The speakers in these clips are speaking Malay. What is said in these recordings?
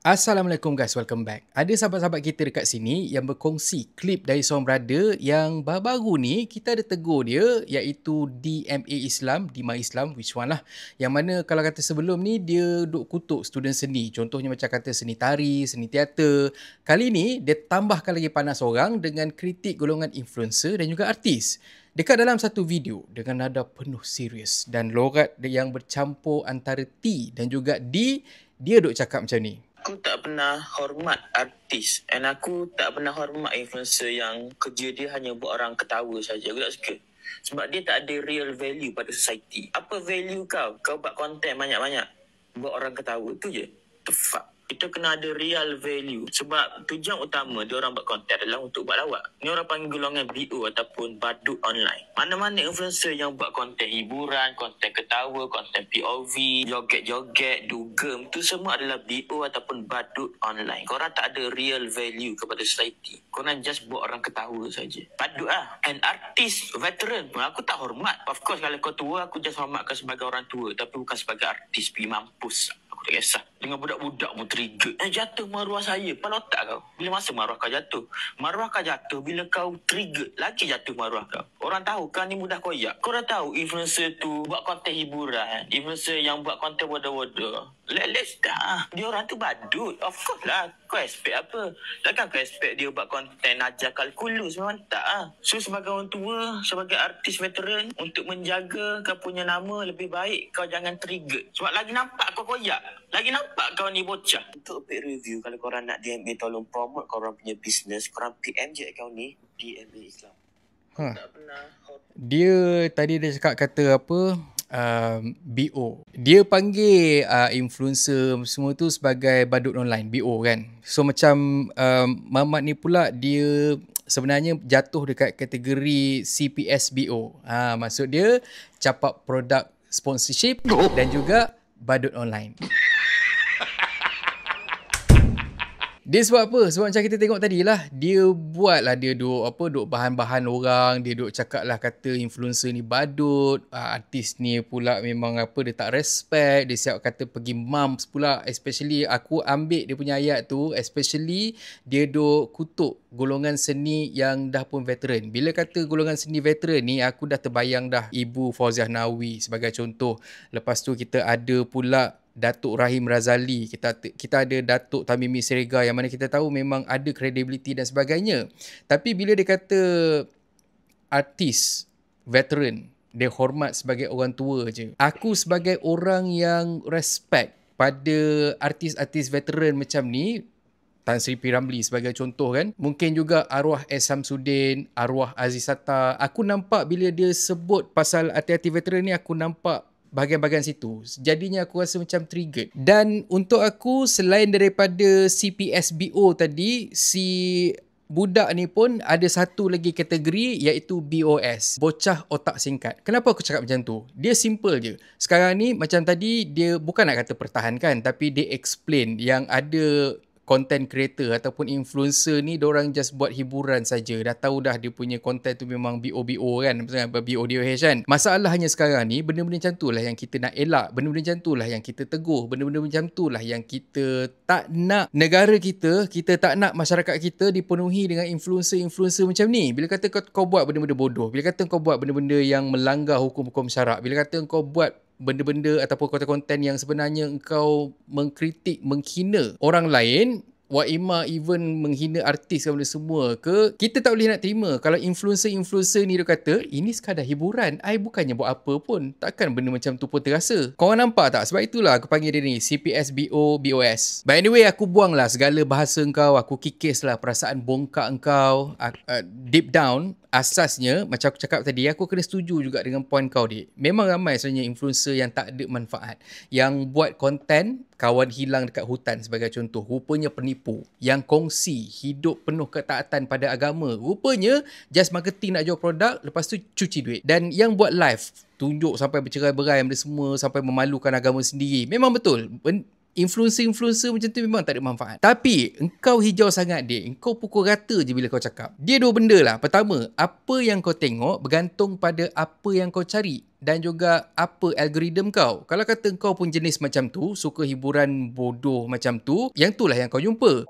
Assalamualaikum guys, welcome back. Ada sahabat-sahabat kita dekat sini yang berkongsi klip dari seorang brother yang baru-baru ni kita ada tegur dia, iaitu DMA Islam, Dima Islam, which one lah. Yang mana kalau kata sebelum ni dia duk kutuk student seni. Contohnya macam kata seni tari, seni teater. Kali ni dia tambahkan lagi panas orang dengan kritik golongan influencer dan juga artis. Dekat dalam satu video dengan nada penuh serius dan logat yang bercampur antara T dan juga D, dia duk cakap macam ni. Aku tak pernah hormat artis and aku tak pernah hormat influencer yang kerja dia hanya buat orang ketawa saja. Aku tak suka. Sebab dia tak ada real value pada society. Apa value kau? Kau buat konten banyak-banyak buat orang ketawa. Tu je. The fuck? Kita kena ada real value. Sebab tujuan utama dia orang buat konten adalah untuk buat lawak. Ni orang panggil golongan BO ataupun badut online. Mana-mana influencer yang buat konten hiburan, konten ketawa, konten POV, joget-joget, dugem, tu semua adalah BO ataupun badut online. Korang tak ada real value kepada society. Korang just buat orang ketawa saja. Badut lah. And artis, veteran pun aku tak hormat. Of course kalau kau tua, aku just hormat kau sebagai orang tua. Tapi bukan sebagai artis, pergi mampus. Aku tak kisah. Dengan budak-budak pun trigger. Jatuh maruah saya. Kepala otak kau. Bila masa maruah kau jatuh? Maruah kau jatuh bila kau trigger. Lagi jatuh maruah kau. Orang tahu kau ni mudah koyak. Kau dah tahu influencer tu buat konten hiburan. Influencer yang buat konten bodoh-bodoh. Let's dah. Dia orang tu badut. Of course lah. Kau expect apa? Takkan kau expect dia buat konten ajar kalkulus? Memang tak lah. So sebagai orang tua, sebagai artis veteran, untuk menjaga kau punya nama lebih baik kau jangan trigger. Sebab lagi nampak kau koyak. Lagi nampak kau ni bocah. Untuk paid review, kalau korang nak DMA tolong promote korang punya business, korang PM je account ni, DMA Islam. Tak pernah. Dia tadi dia cakap kata apa? BO. Dia panggil influencer semua tu sebagai badut online, BO kan. So macam Mamat ni pula dia sebenarnya jatuh dekat kategori CPS BO. Maksud dia capak produk sponsorship dan juga badut online. Dia sebab apa? Sebab macam kita tengok tadi lah, dia buat lah, dia duk bahan-bahan orang, dia duk cakap lah kata influencer ni badut, artis ni pula memang dia tak respect, dia siap kata pergi mumps pula, especially aku ambil dia punya ayat tu, especially dia duk kutuk golongan seni yang dah pun veteran. Bila kata golongan seni veteran ni, aku dah terbayang dah Ibu Fauziah Nawi sebagai contoh. Lepas tu kita ada pula Datuk Rahim Razali, kita ada Datuk Tamimi Serega yang mana kita tahu memang ada credibility dan sebagainya. Tapi bila dia kata artis veteran, dia hormat sebagai orang tua je. Aku sebagai orang yang respect pada artis-artis veteran macam ni, Tan Sri P. Ramlee sebagai contoh kan. Mungkin juga arwah S. Samsudin, arwah Aziz Sattar. Aku nampak bila dia sebut pasal artis-artis veteran ni, aku nampak bahagian-bahagian situ. Jadinya aku rasa macam triggered. Dan untuk aku, selain daripada CPSBO tadi, si budak ni pun ada satu lagi kategori, iaitu BOS. Bocah otak singkat. Kenapa aku cakap macam tu? Dia simple je. Sekarang ni macam tadi, dia bukan nak kata pertahankan, tapi dia explain yang ada content creator ataupun influencer ni diorang just buat hiburan saja. Dah tahu dah dia punya content tu memang BO kan, maksudnya BODOH kan. Masalahnya sekarang ni benda-benda macam tu lah yang kita nak elak, benda-benda macam tu lah yang kita tegur, benda-benda macam tu lah yang kita tak nak negara kita tak nak masyarakat kita dipenuhi dengan influencer-influencer macam ni. Bila kata kau buat benda-benda bodoh, bila kata kau buat benda-benda yang melanggar hukum-hukum syarak, bila kata kau buat benda-benda ataupun konten-konten yang sebenarnya engkau mengkritik, menghina orang lain, Waima even menghina artis dan semua ke, kita tak boleh nak terima. Kalau influencer-influencer ni dia kata, ini sekadar hiburan, I bukannya buat apa pun. Takkan benda macam tu pun terasa. Korang nampak tak? Sebab itulah aku panggil dia ni CPSBO BOS. But anyway, aku buang lah segala bahasa engkau, aku kikis lah perasaan bongkak engkau. Deep down, asasnya, macam aku cakap tadi, aku kena setuju juga dengan point kau, Dik. Memang ramai sebenarnya influencer yang tak ada manfaat. Yang buat konten, kawan hilang dekat hutan sebagai contoh. Rupanya penipu. Yang kongsi hidup penuh ketaatan pada agama. Rupanya just marketing nak jual produk, lepas tu cuci duit. Dan yang buat live, tunjuk sampai bercerai-berai benda semua, sampai memalukan agama sendiri. Memang betul. Influencer-influencer macam tu memang tak ada manfaat. Tapi engkau hijau sangat engkau pukul rata je bila kau cakap. Dia dua benda lah. Pertama, apa yang kau tengok bergantung pada apa yang kau cari dan juga apa algoritma kau. Kalau kata kau pun jenis macam tu, suka hiburan bodoh macam tu, yang itulah yang kau jumpa.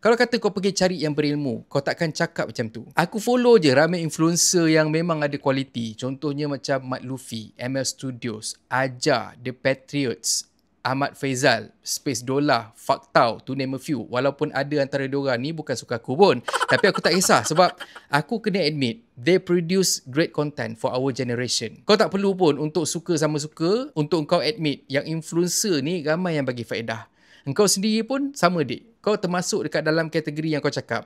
Kalau kata kau pergi cari yang berilmu, kau takkan cakap macam tu. Aku follow je ramai influencer yang memang ada kualiti. Contohnya macam Mat Luffy, ML Studios, Ajar, The Patriots, Ahmad Faizal, Space Dollar, Faktau, to name a few. Walaupun ada antara diorang ni bukan suka aku pun. Tapi aku tak kisah sebab aku kena admit, they produce great content for our generation. Kau tak perlu pun untuk suka sama suka, untuk kau admit yang influencer ni ramai yang bagi faedah. Engkau sendiri pun sama kau termasuk dekat dalam kategori yang kau cakap.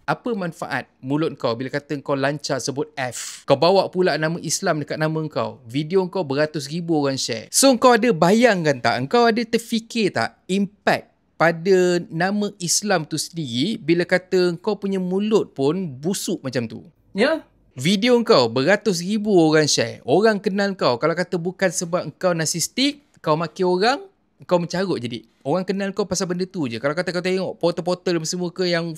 Apa manfaat mulut kau bila kata kau lancar sebut F? Kau bawa pula nama Islam dekat nama kau. Video kau beratus ribu orang share. So kau ada bayangkan tak? Kau ada terfikir tak impact pada nama Islam tu sendiri bila kata kau punya mulut pun busuk macam tu? Ya. Video kau beratus ribu orang share. Orang kenal kau. Kalau kata bukan sebab kau narsistik, kau maki orang, kau mencarut jadi. Orang kenal kau pasal benda tu je. Kalau kata kau tengok portal-portal semua ke yang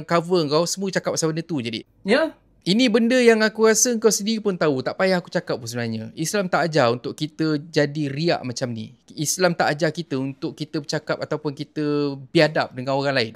cover kau, semua cakap pasal benda tu jadi. Ya. Ini benda yang aku rasa kau sendiri pun tahu. Tak payah aku cakap pun sebenarnya. Islam tak ajar untuk kita jadi riak macam ni. Islam tak ajar kita untuk kita bercakap ataupun kita biadab dengan orang lain.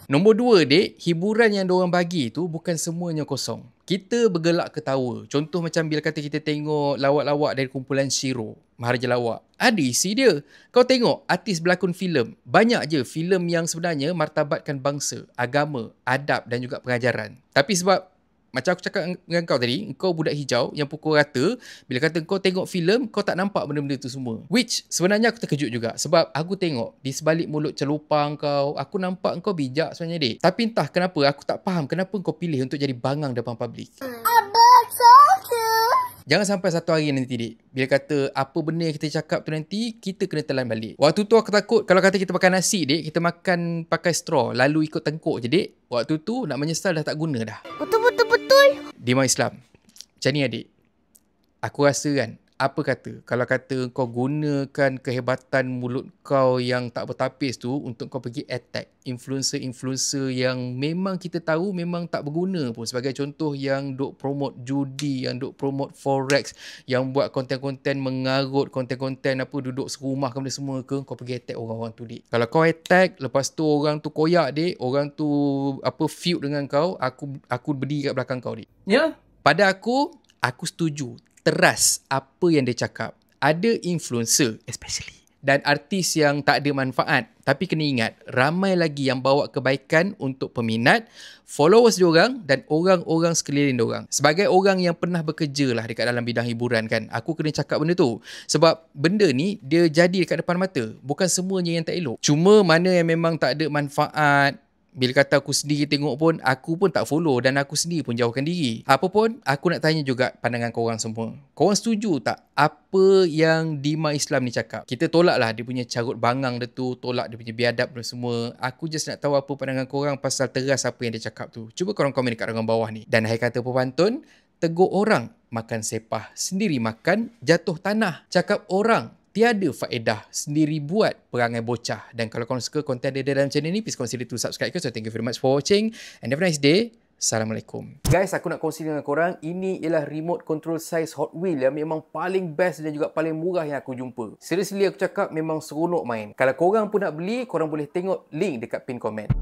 Nombor 2, hiburan yang diorang bagi tu bukan semuanya kosong. Kita bergelak ketawa. Contoh macam bila kata kita tengok lawak-lawak dari kumpulan Shiro, Maharaja Lawak. Ada isi dia. Kau tengok artis berlakon filem. Banyak je filem yang sebenarnya martabatkan bangsa, agama, adab dan juga pengajaran. Tapi sebab macam aku cakap dengan kau tadi, kau budak hijau yang pukul rata, bila kata kau tengok filem, kau tak nampak benda-benda tu semua. Which sebenarnya aku terkejut juga. Sebab aku tengok di sebalik mulut celupang kau, aku nampak kau bijak sebenarnya Tapi entah kenapa, aku tak faham kenapa kau pilih untuk jadi bangang depan publik. Jangan sampai satu hari nanti bila kata apa benda yang kita cakap tu nanti, kita kena telan balik. Waktu tu aku takut kalau kata kita makan nasi kita makan pakai straw, lalu ikut tengkuk je Waktu tu nak menyesal dah tak guna dah. Betul. Dima Islam. Macam ni aku rasa kan, apa kata kalau kata kau gunakan kehebatan mulut kau yang tak bertapis tu untuk kau pergi attack influencer-influencer yang memang kita tahu memang tak berguna pun. Sebagai contoh yang duk promote judi, yang duk promote forex, yang buat konten-konten mengarut, konten-konten apa duduk serumah ke benda semua ke, kau pergi attack orang-orang tu Kalau kau attack, lepas tu orang tu koyak orang tu apa feud dengan kau, aku berdiri kat belakang kau Ya. Pada aku setuju teras apa yang dia cakap. Ada influencer especially dan artis yang tak ada manfaat. Tapi kena ingat, ramai lagi yang bawa kebaikan untuk peminat, followers diorang dan orang-orang sekeliling diorang. Sebagai orang yang pernah bekerja lah dekat dalam bidang hiburan kan, aku kena cakap benda tu. Sebab benda ni dia jadi dekat depan mata. Bukan semuanya yang tak elok. Cuma mana yang memang tak ada manfaat, bila kata aku sendiri tengok pun, aku pun tak follow dan aku sendiri pun jauhkan diri. Apa pun, aku nak tanya juga pandangan korang semua. Korang setuju tak apa yang Dima Islam ni cakap? Kita tolak lah dia punya carut bangang dia tu, tolak dia punya biadab dan semua. Aku just nak tahu apa pandangan korang pasal teras apa yang dia cakap tu. Cuba korang komen dekat ruangan bawah ni. Dan hai kata pepantun, tegur orang makan sepah, sendiri makan jatuh tanah. Cakap orang tiada faedah, sendiri buat perangai bocah. Dan kalau korang suka konten dia dalam channel ni, please consider to subscribe. So thank you very much for watching and have a nice day. Assalamualaikum. Guys, aku nak kongsi dengan korang, ini ialah remote control size Hot Wheels yang memang paling best dan juga paling murah yang aku jumpa. Seriously aku cakap memang seronok main. Kalau korang pun nak beli, korang boleh tengok link dekat pin komen.